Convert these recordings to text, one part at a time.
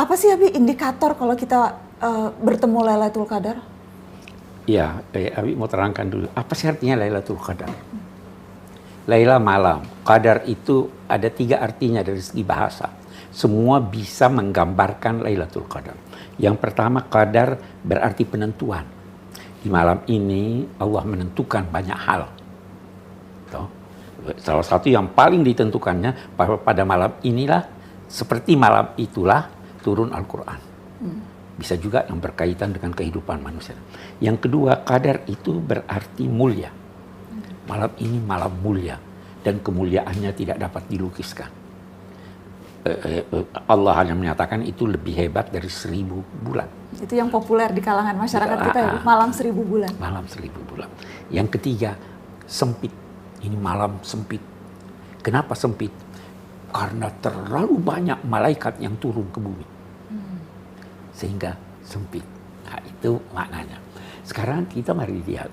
Apa sih Abi indikator kalau kita bertemu Lailatul Qadar? Ya, Abi mau terangkan dulu. Apa sih artinya Lailatul Qadar? Laila malam. Qadar itu ada 3 artinya dari segi bahasa. Semua bisa menggambarkan Lailatul Qadar. Yang pertama, qadar berarti penentuan. Di malam ini Allah menentukan banyak hal. Tuh. Salah satu yang paling ditentukannya bahwa pada malam inilah, seperti malam itulah turun Al-Quran. Bisa juga yang berkaitan dengan kehidupan manusia. Yang kedua, qadar itu berarti mulia. Malam ini malam mulia dan kemuliaannya tidak dapat dilukiskan. Allah hanya menyatakan itu lebih hebat dari 1000 bulan. Itu yang populer di kalangan masyarakat kita ya, malam 1000 bulan. Malam 1000 bulan. Yang ketiga, sempit. Ini malam sempit. Kenapa sempit? Karena terlalu banyak malaikat yang turun ke bumi. Sehingga sempit. Nah, itu maknanya. Sekarang kita mari lihat.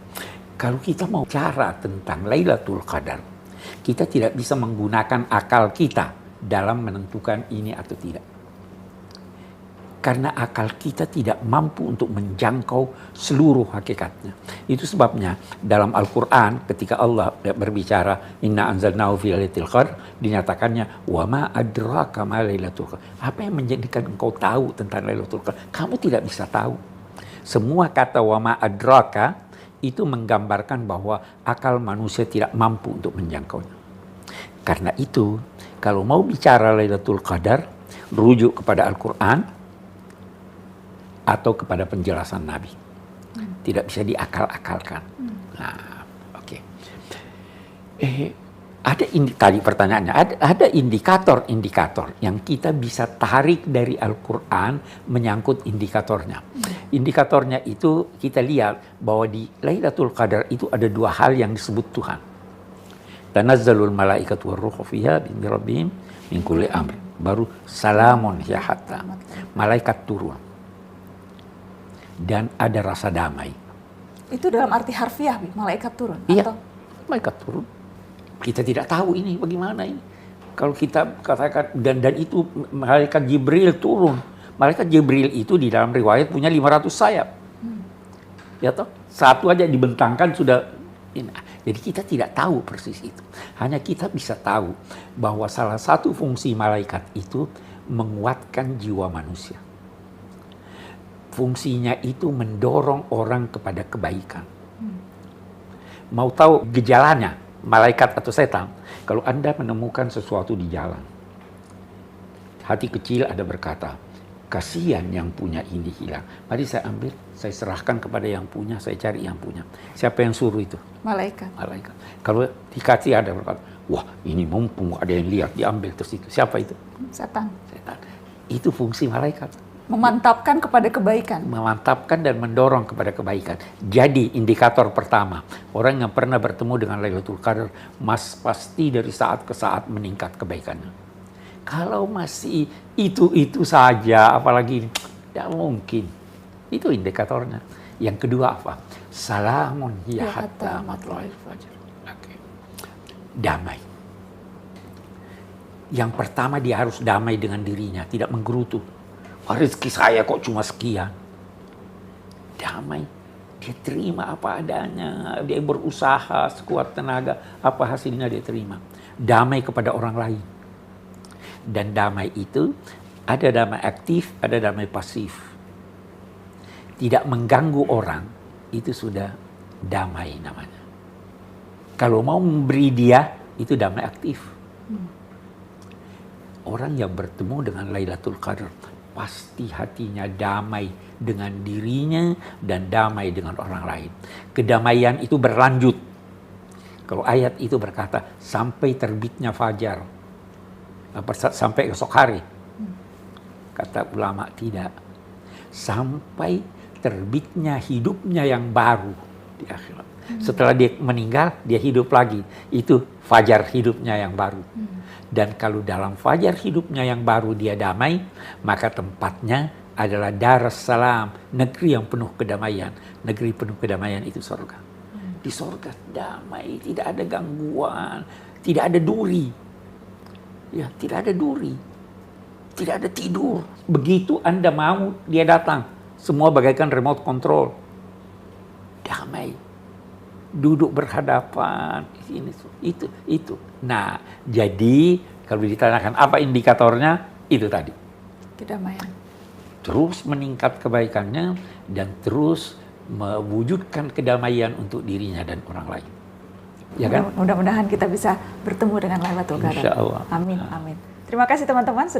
Kalau kita mau bicara tentang Lailatul Qadar, kita tidak bisa menggunakan akal kita dalam menentukan ini atau tidak. Karena akal kita tidak mampu untuk menjangkau seluruh hakikatnya. Itu sebabnya dalam Al-Quran ketika Allah berbicara Inna anzalnahu fi lailatul qadar, dinyatakannya wa ma adraka ma lailatul qadar. Apa yang menjadikan engkau tahu tentang Lailatul Qadar? Kamu tidak bisa tahu. Semua kata wa ma adraka itu menggambarkan bahwa akal manusia tidak mampu untuk menjangkaunya. Karena itu, kalau mau bicara Lailatul Qadar, rujuk kepada Al-Quran atau kepada penjelasan Nabi. Tidak bisa diakal-akalkan. Nah, oke. Tadi pertanyaannya, ada indikator-indikator yang kita bisa tarik dari Al-Quran menyangkut indikatornya. Indikatornya itu kita lihat bahwa di Lailatul Qadar itu ada 2 hal yang disebut Tuhan. Tanazzalul malaikatu warruhu fiha bi rabbihim min kulli amr. Baru salamun ya hatta. Malaikat turun. Dan ada rasa damai. Itu dalam arti harfiah, malaikat turun? Iya, atau? malaikat turun. Kita tidak tahu ini bagaimana ini. Kalau kita katakan, dan itu malaikat Jibril turun. Malaikat Jibril itu di dalam riwayat punya 500 sayap. Ya toh? Satu aja dibentangkan sudah. Jadi kita tidak tahu persis itu. Hanya kita bisa tahu bahwa salah satu fungsi malaikat itu menguatkan jiwa manusia. Fungsinya itu mendorong orang kepada kebaikan. Mau tahu gejalanya, malaikat atau setan? Kalau Anda menemukan sesuatu di jalan, hati kecil ada berkata, kasihan yang punya ini hilang. Mari saya ambil, saya serahkan kepada yang punya, saya cari yang punya. Siapa yang suruh itu? Malaikat. Malaikat. Kalau dikasih ada berkata, wah ini mumpung ada yang lihat, diambil terus itu. Siapa itu? Setan. Setan. Itu fungsi malaikat. Memantapkan kepada kebaikan. Memantapkan dan mendorong kepada kebaikan. Jadi indikator pertama, orang yang pernah bertemu dengan Lailatul Qadar pasti dari saat ke saat meningkat kebaikannya. Kalau masih itu saja, apalagi tidak mungkin. Itu indikatornya. Yang kedua apa? Salamun hiya hatta matla'il fajr. Damai. Yang pertama dia harus damai dengan dirinya, tidak menggerutu. Rezeki saya kok cuma sekian. Damai. Dia terima apa adanya. Dia berusaha sekuat tenaga. Apa hasilnya dia terima. Damai kepada orang lain. Dan damai itu ada damai aktif, ada damai pasif. Tidak mengganggu orang. Itu sudah damai namanya. Kalau mau memberi dia, itu damai aktif. Orang yang bertemu dengan Lailatul Qadar pasti hatinya damai dengan dirinya dan damai dengan orang lain. Kedamaian itu berlanjut. Kalau ayat itu berkata sampai terbitnya fajar, sampai esok hari. Kata ulama tidak. Sampai terbitnya hidupnya yang baru di akhirat. Setelah dia meninggal, dia hidup lagi. Itu fajar hidupnya yang baru. Dan kalau dalam fajar hidupnya yang baru dia damai, maka tempatnya adalah Darussalam, negeri yang penuh kedamaian. Negeri penuh kedamaian itu surga. Di surga damai, tidak ada gangguan, tidak ada duri. Ya, tidak ada duri. Tidak ada tidur. begitu Anda mau, dia datang. Semua bagaikan remote control. Damai. Duduk berhadapan. Ini, itu. Nah, jadi kalau ditanyakan apa indikatornya, itu tadi. Kedamaian. Terus meningkat kebaikannya dan terus mewujudkan kedamaian untuk dirinya dan orang lain. Ya kan? Mudah-mudahan kita bisa bertemu dengan Lailatul Qadar. Insya Allah. Amin, amin. Terima kasih teman-teman.